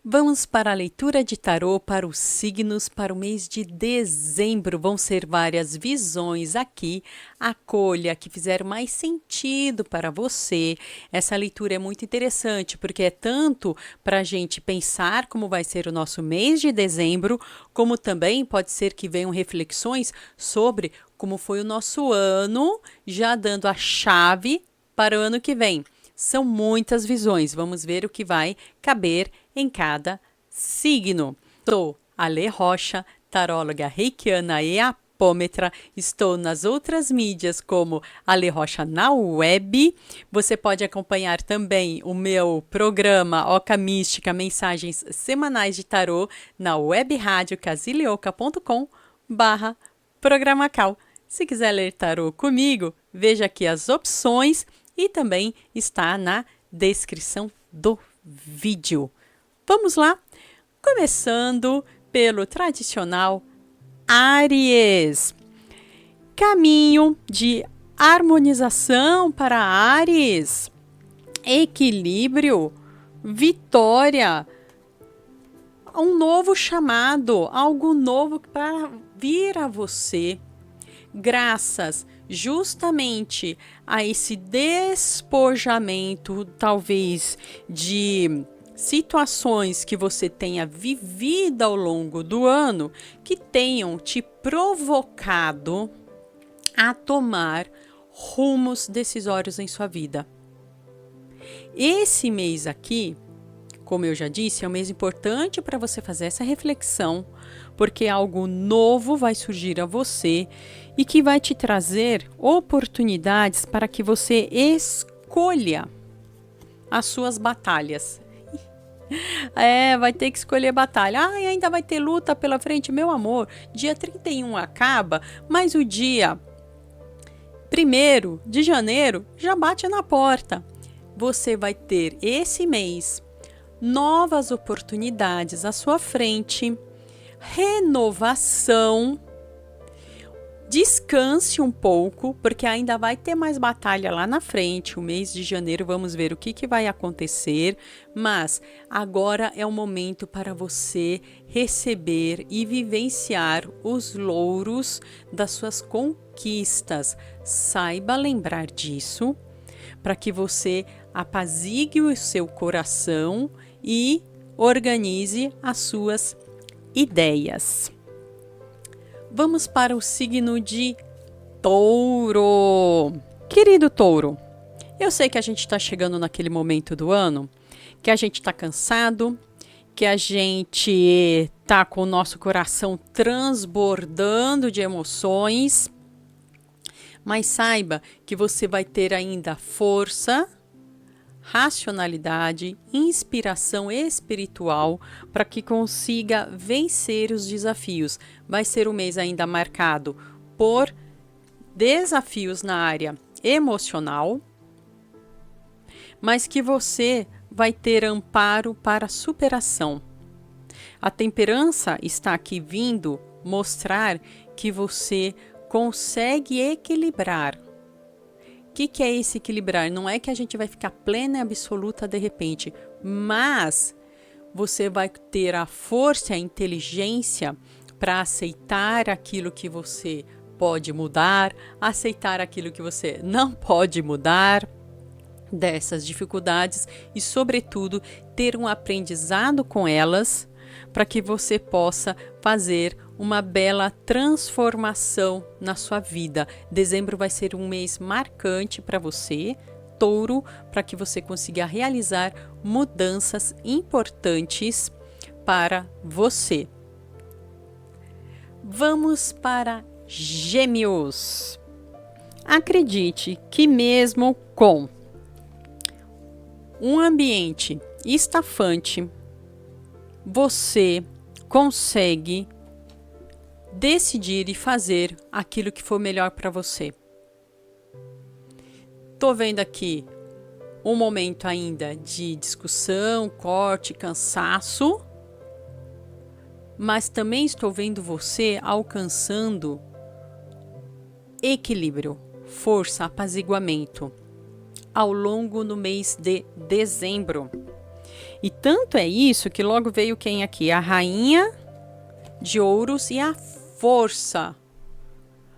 Vamos para a leitura de tarô para os signos para o mês de dezembro. Vão ser várias visões aqui. Acolha que fizer mais sentido para você. Essa leitura é muito interessante porque é tanto para a gente pensar como vai ser o nosso mês de dezembro, como também pode ser que venham reflexões sobre como foi o nosso ano, já dando a chave para o ano que vem. São muitas visões. Vamos ver o que vai caber em cada signo. Sou Ale Rocha, taróloga reikiana e apômetra. Estou nas outras mídias como Ale Rocha na web. Você pode acompanhar também o meu programa Oca Mística, mensagens semanais de tarô na web rádio casilioca.com/programacal. Se quiser ler tarô comigo, veja aqui as opções e também está na descrição do vídeo. Vamos lá? Começando pelo tradicional Áries. Caminho de harmonização para Áries. Equilíbrio, vitória, um novo chamado, algo novo para vir a você. Graças justamente a esse despojamento, talvez, de situações que você tenha vivido ao longo do ano, que tenham te provocado a tomar rumos decisórios em sua vida. Esse mês aqui, como eu já disse, é um mês importante para você fazer essa reflexão, porque algo novo vai surgir a você e que vai te trazer oportunidades para que você escolha as suas batalhas. Vai ter que escolher batalha. Ainda vai ter luta pela frente, meu amor. Dia 31 acaba, mas o dia 1º de janeiro já bate na porta. Você vai ter esse mês novas oportunidades à sua frente, renovação. Descanse um pouco, porque ainda vai ter mais batalha lá na frente. O mês de janeiro, vamos ver o que vai acontecer. Mas agora é o momento para você receber e vivenciar os louros das suas conquistas. Saiba lembrar disso, para que você apazigue o seu coração e organize as suas ideias. Vamos para o signo de Touro. Querido Touro, eu sei que a gente está chegando naquele momento do ano que a gente está cansado, que a gente está com o nosso coração transbordando de emoções, mas saiba que você vai ter ainda força, racionalidade, inspiração espiritual para que consiga vencer os desafios. Vai ser um mês ainda marcado por desafios na área emocional, mas que você vai ter amparo para superação. A temperança está aqui vindo mostrar que você consegue equilibrar. O que é esse equilibrar? Não é que a gente vai ficar plena e absoluta de repente, mas você vai ter a força e a inteligência para aceitar aquilo que você pode mudar, aceitar aquilo que você não pode mudar dessas dificuldades e, sobretudo, ter um aprendizado com elas para que você possa fazer uma bela transformação na sua vida. Dezembro vai ser um mês marcante para você, Touro, para que você consiga realizar mudanças importantes para você. Vamos para Gêmeos. Acredite que mesmo com um ambiente estafante, você consegue decidir e fazer aquilo que for melhor para você. Tô vendo aqui um momento ainda de discussão, corte, cansaço, mas também estou vendo você alcançando equilíbrio, força, apaziguamento ao longo do mês de dezembro. E tanto é isso que logo veio quem aqui? A Rainha de Ouros e a Força,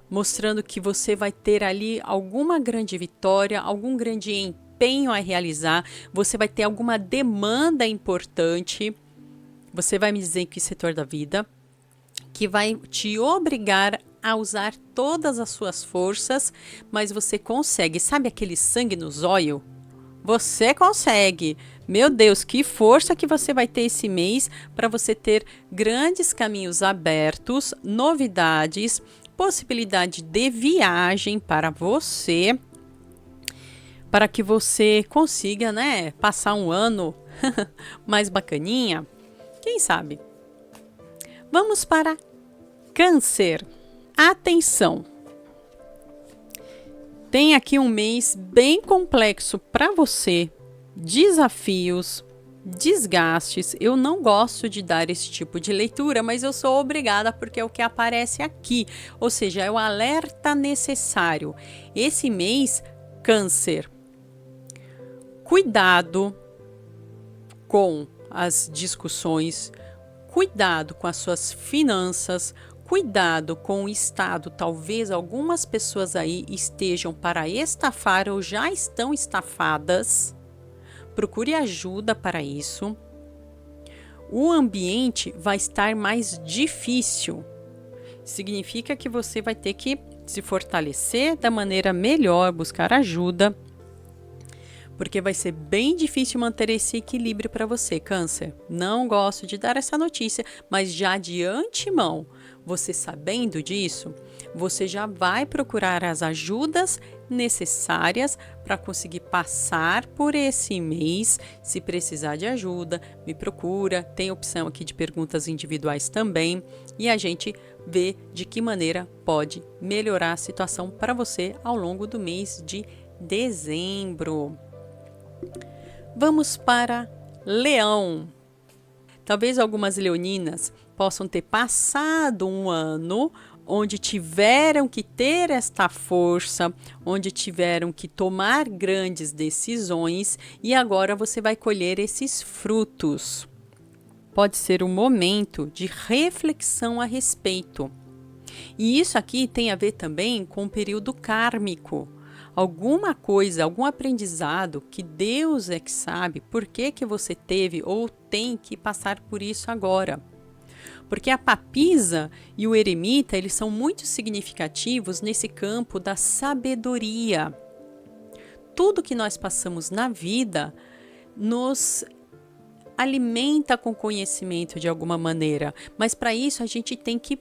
mostrando que você vai ter ali alguma grande vitória, algum grande empenho a realizar, você vai ter alguma demanda importante, você vai me dizer em que setor da vida, que vai te obrigar a usar todas as suas forças, mas você consegue. Sabe aquele sangue no zóio? Você consegue. Meu Deus, que força que você vai ter esse mês para você ter grandes caminhos abertos, novidades, possibilidade de viagem para você, para que você consiga, né, passar um ano mais bacaninha. Quem sabe? Vamos para Câncer. Atenção! Tem aqui um mês bem complexo para você. Desafios, desgastes. Eu não gosto de dar esse tipo de leitura, mas eu sou obrigada porque é o que aparece aqui. Ou seja, é o alerta necessário. Esse mês, Câncer. Cuidado com as discussões, cuidado com as suas finanças, cuidado com o estado. Talvez algumas pessoas aí estejam para estafar ou já estão estafadas. Procure ajuda para isso. O ambiente vai estar mais difícil. Significa que você vai ter que se fortalecer da maneira melhor, buscar ajuda, porque vai ser bem difícil manter esse equilíbrio para você, Câncer. Não gosto de dar essa notícia, mas já de antemão, você sabendo disso, você já vai procurar as ajudas necessárias para conseguir passar por esse mês. Se precisar de ajuda, me procura. Tem opção aqui de perguntas individuais também e a gente vê de que maneira pode melhorar a situação para você ao longo do mês de dezembro. Vamos para Leão. Talvez algumas leoninas possam ter passado um ano onde tiveram que ter esta força, onde tiveram que tomar grandes decisões e agora você vai colher esses frutos. Pode ser um momento de reflexão a respeito. E isso aqui tem a ver também com o período kármico. Alguma coisa, algum aprendizado que Deus é que sabe por que você teve ou tem que passar por isso agora. Porque a papisa e o eremita, eles são muito significativos nesse campo da sabedoria. Tudo que nós passamos na vida nos alimenta com conhecimento de alguma maneira, mas para isso a gente tem que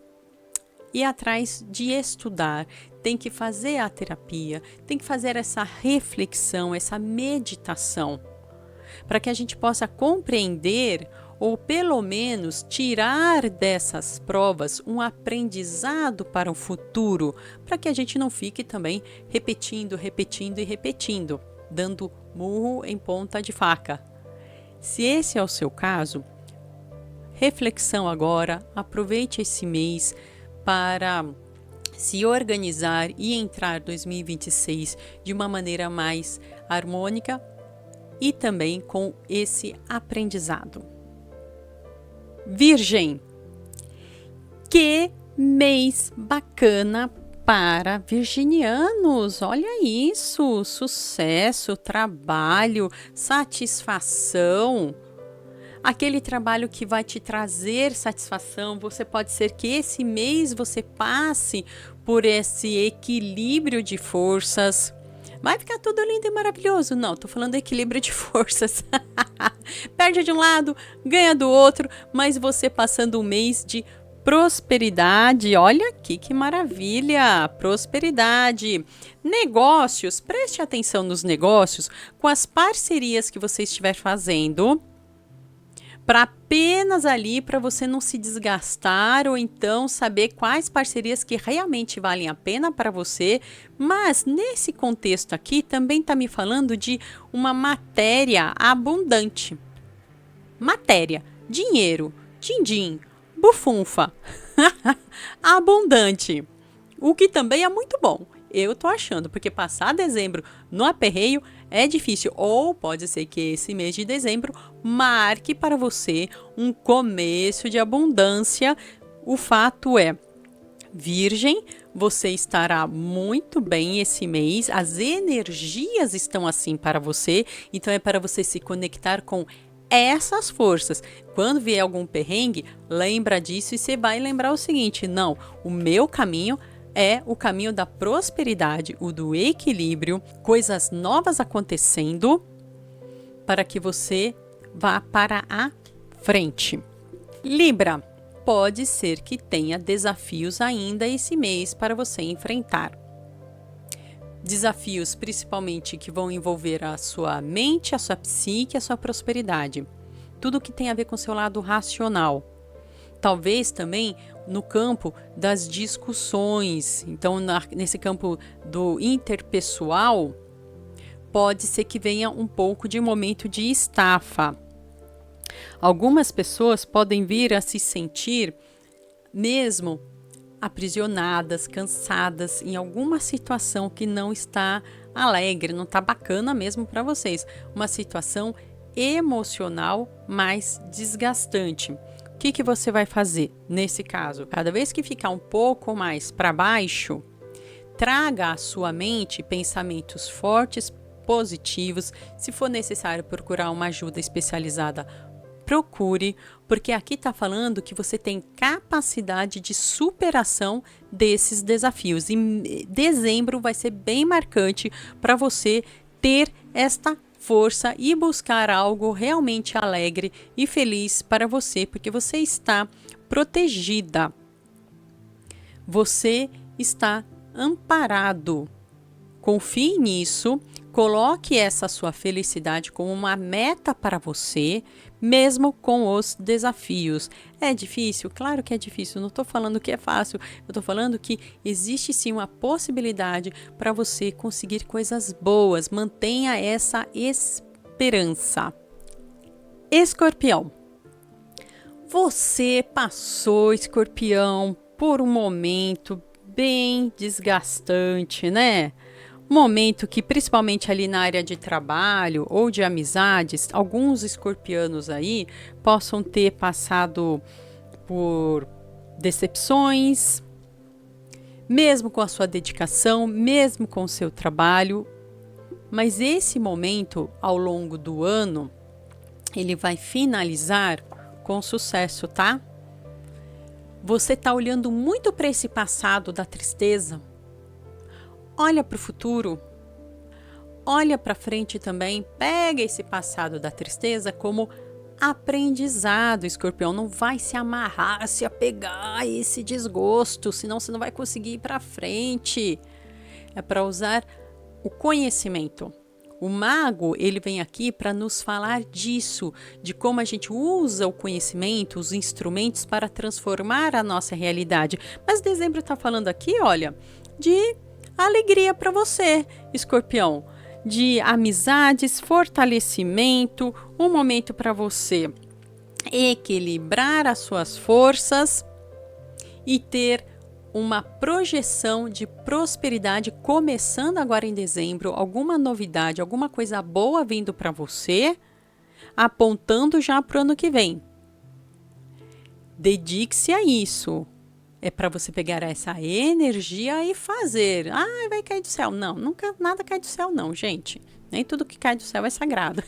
ir atrás de estudar, tem que fazer a terapia, tem que fazer essa reflexão, essa meditação, para que a gente possa compreender ou pelo menos tirar dessas provas um aprendizado para o futuro, para que a gente não fique também repetindo, dando murro em ponta de faca. Se esse é o seu caso, reflexão agora, aproveite esse mês para se organizar e entrar 2026 de uma maneira mais harmônica e também com esse aprendizado. Virgem, que mês bacana para virginianos! Olha isso, sucesso, trabalho, satisfação. Aquele trabalho que vai te trazer satisfação. Você pode ser que esse mês você passe por esse equilíbrio de forças. Vai ficar tudo lindo e maravilhoso? Não, tô falando equilíbrio de forças. Perde de um lado, ganha do outro, mas você passando um mês de prosperidade. Olha aqui que maravilha! Prosperidade. Negócios, preste atenção nos negócios com as parcerias que você estiver fazendo, para apenas ali, para você não se desgastar ou então saber quais parcerias que realmente valem a pena para você. Mas nesse contexto aqui também está me falando de uma matéria abundante. Matéria, dinheiro, din-din, bufunfa, abundante. O que também é muito bom. eu tô achando, porque passar dezembro no aperreio é difícil. Ou pode ser que esse mês de dezembro marque para você um começo de abundância. O fato é, Virgem, você estará muito bem esse mês, as energias estão assim para você, então é para você se conectar com essas forças. Quando vier algum perrengue, lembra disso e você vai lembrar o seguinte: não, o meu caminho é o caminho da prosperidade, o do equilíbrio, coisas novas acontecendo para que você vá para a frente. Libra, pode ser que tenha desafios ainda esse mês para você enfrentar. Desafios principalmente que vão envolver a sua mente, a sua psique, a sua prosperidade. Tudo que tem a ver com o seu lado racional. Talvez também no campo das discussões. Então, nesse campo do interpessoal, pode ser que venha um pouco de momento de estafa. Algumas pessoas podem vir a se sentir mesmo aprisionadas, cansadas em alguma situação que não está alegre, não está bacana mesmo para vocês. Uma situação emocional mais desgastante. O que você vai fazer nesse caso? Cada vez que ficar um pouco mais para baixo, traga à sua mente pensamentos fortes, positivos. Se for necessário procurar uma ajuda especializada, procure, porque aqui está falando que você tem capacidade de superação desses desafios. E dezembro vai ser bem marcante para você ter esta força e buscar algo realmente alegre e feliz para você, porque você está protegida. Você está amparado. Confie nisso, coloque essa sua felicidade como uma meta para você, mesmo com os desafios. É difícil? Claro que é difícil, não estou falando que é fácil, eu estou falando que existe sim uma possibilidade para você conseguir coisas boas, mantenha essa esperança. Escorpião, você passou, Escorpião, por um momento bem desgastante, né? Momento que, principalmente ali na área de trabalho ou de amizades, alguns escorpianos aí possam ter passado por decepções, mesmo com a sua dedicação, mesmo com o seu trabalho. Mas esse momento, ao longo do ano, ele vai finalizar com sucesso, tá? Você está olhando muito para esse passado da tristeza. Olha para o futuro, olha para frente também, pega esse passado da tristeza como aprendizado, Escorpião. Não vai se amarrar, se apegar a esse desgosto, senão você não vai conseguir ir para frente. É para usar o conhecimento. O mago, ele vem aqui para nos falar disso, de como a gente usa o conhecimento, os instrumentos para transformar a nossa realidade. Mas dezembro está falando aqui, olha, de alegria para você, Escorpião, de amizades, fortalecimento, um momento para você equilibrar as suas forças e ter uma projeção de prosperidade começando agora em dezembro, alguma novidade, alguma coisa boa vindo para você, apontando já para o ano que vem. Dedique-se a isso. É para você pegar essa energia e fazer. Ah, vai cair do céu. Não, nunca nada cai do céu não, gente. Nem tudo que cai do céu é sagrado.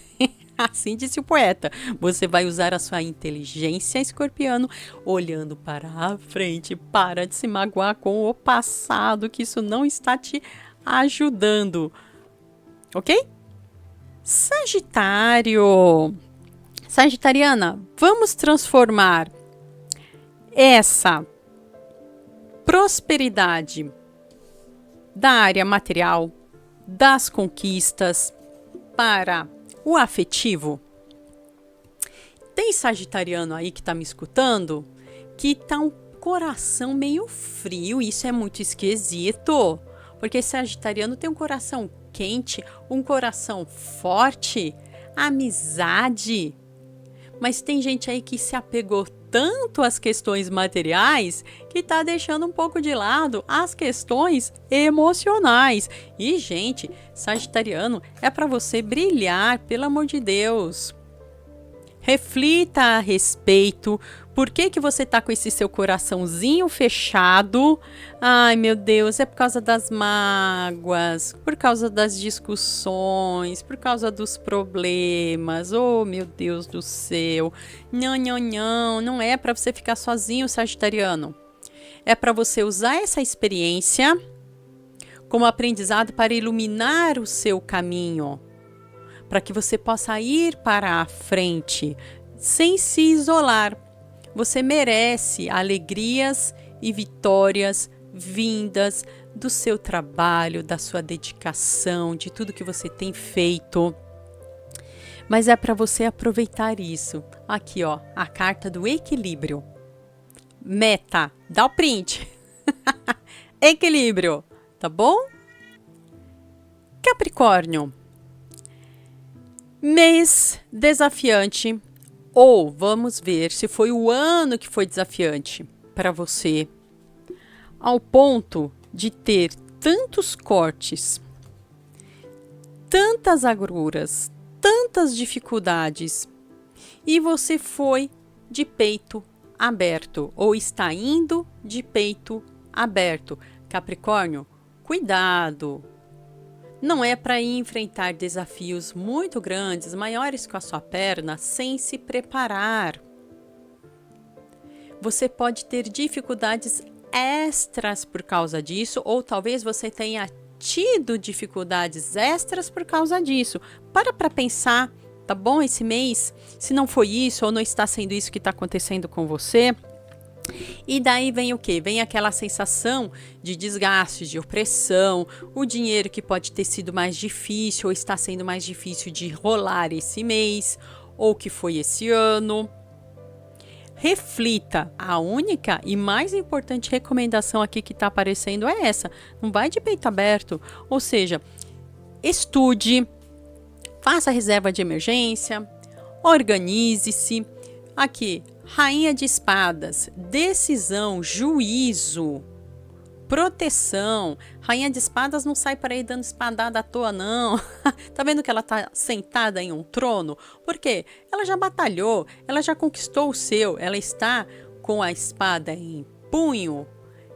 Assim disse o poeta. Você vai usar a sua inteligência, escorpiano, olhando para a frente. Para de se magoar com o passado, que isso não está te ajudando. Ok? Sagitário. Sagitariana, vamos transformar essa prosperidade da área material, das conquistas, para o afetivo. Tem sagitariano aí que tá me escutando que tá um coração meio frio, isso é muito esquisito, porque sagitariano tem um coração quente, um coração forte, amizade. Mas tem gente aí que se apegou tanto às questões materiais que está deixando um pouco de lado as questões emocionais. E, gente, Sagitariano, é para você brilhar, pelo amor de Deus. Reflita a respeito. Por que você tá com esse seu coraçãozinho fechado? Ai, meu Deus, é por causa das mágoas, por causa das discussões, por causa dos problemas. Oh, meu Deus do céu. Não, não, não, não é para você ficar sozinho, Sagitariano. É para você usar essa experiência como aprendizado para iluminar o seu caminho, para que você possa ir para a frente sem se isolar. Você merece alegrias e vitórias vindas do seu trabalho, da sua dedicação, de tudo que você tem feito. Mas é para você aproveitar isso. Aqui, ó, a carta do equilíbrio. Meta, dá o print. Equilíbrio, tá bom? Capricórnio. Mês desafiante, ou vamos ver se foi o ano que foi desafiante para você, ao ponto de ter tantos cortes, tantas agruras, tantas dificuldades, e você foi de peito aberto, ou está indo de peito aberto. Capricórnio, cuidado! Não é para enfrentar desafios muito grandes, maiores que a sua perna, sem se preparar. Você pode ter dificuldades extras por causa disso, ou talvez você tenha tido dificuldades extras por causa disso. Para pensar, tá bom, esse mês, se não foi isso ou não está sendo isso que está acontecendo com você. E daí vem o quê? Vem aquela sensação de desgaste, de opressão, o dinheiro que pode ter sido mais difícil ou está sendo mais difícil de rolar esse mês ou que foi esse ano. Reflita. A única e mais importante recomendação aqui que está aparecendo é essa. Não vai de peito aberto. Ou seja, estude, faça reserva de emergência, organize-se. Aqui, Rainha de Espadas, decisão, juízo, proteção. Rainha de Espadas não sai por aí dando espadada à toa, não. Tá vendo que ela tá sentada em um trono? Por quê? Ela já batalhou, ela já conquistou o seu, ela está com a espada em punho,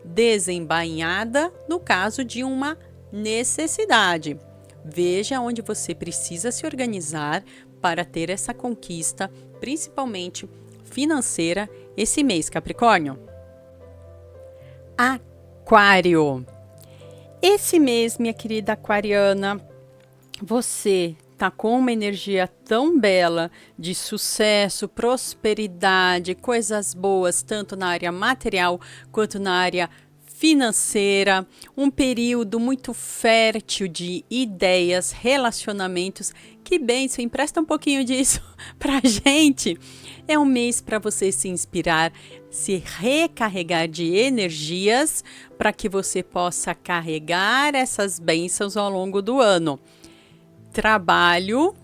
desembainhada no caso de uma necessidade. Veja onde você precisa se organizar para ter essa conquista, principalmente financeira, esse mês, Capricórnio. Aquário. Esse mês, minha querida aquariana, você tá com uma energia tão bela de sucesso, prosperidade, coisas boas, tanto na área material quanto na área financeira, um período muito fértil de ideias, relacionamentos. Que bênção, empresta um pouquinho disso pra gente. É um mês para você se inspirar, se recarregar de energias para que você possa carregar essas bênçãos ao longo do ano. Trabalho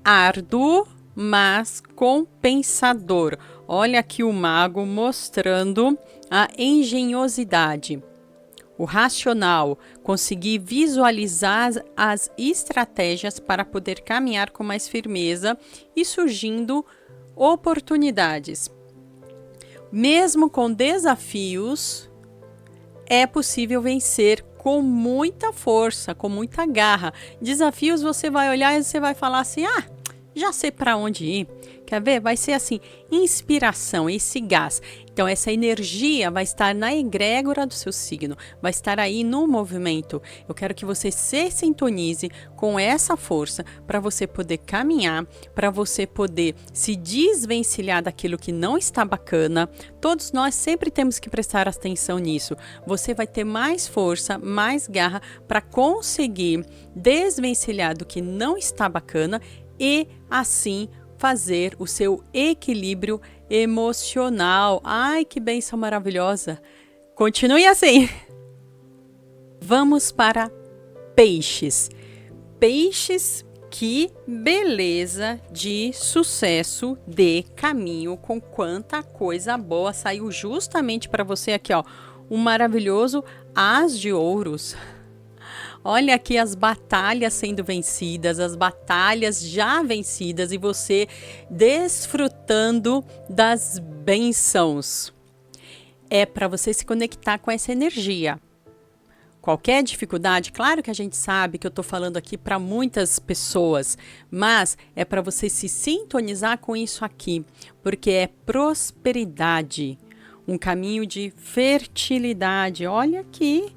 árduo, mas compensador. Olha aqui o mago mostrando a engenhosidade, o racional, conseguir visualizar as estratégias para poder caminhar com mais firmeza e surgindo oportunidades. Mesmo com desafios, é possível vencer com muita força, com muita garra. Desafios você vai olhar e você vai falar assim, já sei para onde ir. Quer ver? Vai ser assim, inspiração, esse gás. Então, essa energia vai estar na egrégora do seu signo, vai estar aí no movimento. Eu quero que você se sintonize com essa força para você poder caminhar, para você poder se desvencilhar daquilo que não está bacana. Todos nós sempre temos que prestar atenção nisso. Você vai ter mais força, mais garra para conseguir desvencilhar do que não está bacana e assim fazer o seu equilíbrio emocional. Ai, que bênção maravilhosa! Continue assim! Vamos para peixes. Peixes Que beleza de sucesso de caminho, com quanta coisa boa saiu justamente para você aqui, ó, um maravilhoso As de Ouros. Olha aqui as batalhas sendo vencidas, as batalhas já vencidas e você desfrutando das bênçãos. É para você se conectar com essa energia. Qualquer dificuldade, claro que a gente sabe que eu estou falando aqui para muitas pessoas, mas é para você se sintonizar com isso aqui, porque é prosperidade, um caminho de fertilidade. Olha aqui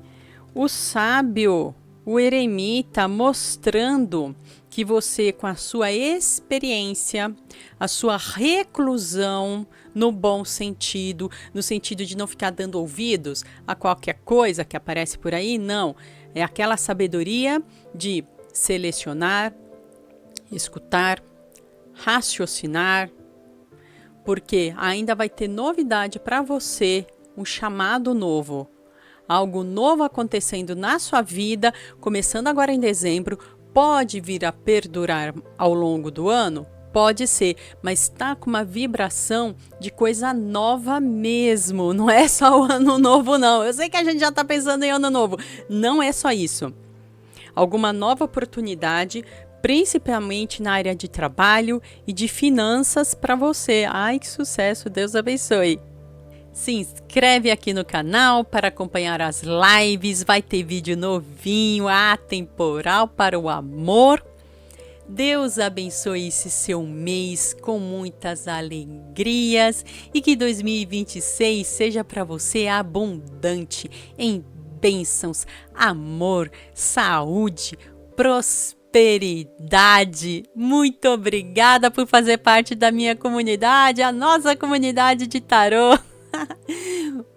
o sábio, o eremita, mostrando que você, com a sua experiência, a sua reclusão, no bom sentido, no sentido de não ficar dando ouvidos a qualquer coisa que aparece por aí, não. É aquela sabedoria de selecionar, escutar, raciocinar, porque ainda vai ter novidade para você, um chamado novo. Algo novo acontecendo na sua vida, começando agora em dezembro, pode vir a perdurar ao longo do ano? Pode ser, mas está com uma vibração de coisa nova mesmo. Não é só o ano novo, não. Eu sei que a gente já está pensando em ano novo. Não é só isso. Alguma nova oportunidade, principalmente na área de trabalho e de finanças para você. Ai, que sucesso! Deus abençoe! Se inscreve aqui no canal para acompanhar as lives, vai ter vídeo novinho, atemporal para o amor. Deus abençoe esse seu mês com muitas alegrias e que 2026 seja para você abundante em bênçãos, amor, saúde, prosperidade. Muito obrigada por fazer parte da minha comunidade, a nossa comunidade de tarô.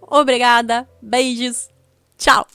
Obrigada, beijos, tchau!